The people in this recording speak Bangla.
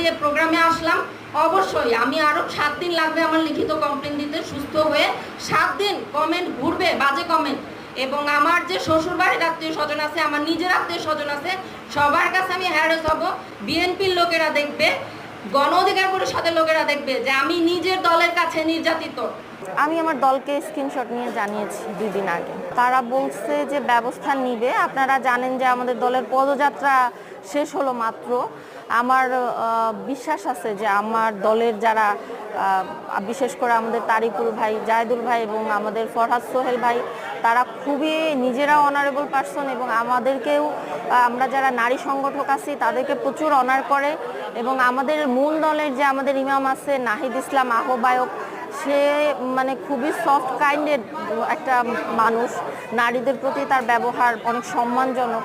দিয়ে প্রোগ্রামে আসলাম। অবশ্যই আমি আরও 7 দিন লাগবে আমার লিখিত কমপ্লেন দিতে, সুস্থ হয়ে 7 দিন কমেন্ট ঘুরবে, বাজে কমেন্ট। এবং আমার যে শ্বশুর বাড়ির আত্মীয় স্বজন আছে, আমার নিজের আত্মীয় স্বজন আছে, সবার কাছে আমি হ্যারাস হব। বিএনপির লোকেরা দেখবে, গণ অধিকার পরিষদের লোকেরা দেখবে যে আমি নিজের দলের কাছে নির্যাতিত। আমি আমার দলকে স্ক্রিনশট নিয়ে জানিয়েছি 2 দিন আগে। তারা বলছে যে ব্যবস্থা নিবে। আপনারা জানেন যে আমাদের দলের পদযাত্রা শেষ হলো মাত্র। আমার বিশ্বাস আছে যে আমার দলের যারা বিশেষ করে আমাদের তারিকুল ভাই, জায়দুল ভাই এবং আমাদের ফরহাদ সোহেল ভাই, তারা খুবই নিজেরা অনারেবল পারসন এবং আমাদেরকেও, আমরা যারা নারী সংগঠক আছি তাদেরকে প্রচুর অনার করে। এবং আমাদের মূল দলের যে আমাদের ইমাম আছে নাহিদ ইসলাম আহ্বায়ক, সে মানে খুবই সফট কাইন্ডেড একটা মানুষ। নারীদের প্রতি তার ব্যবহার অনেক সম্মানজনক।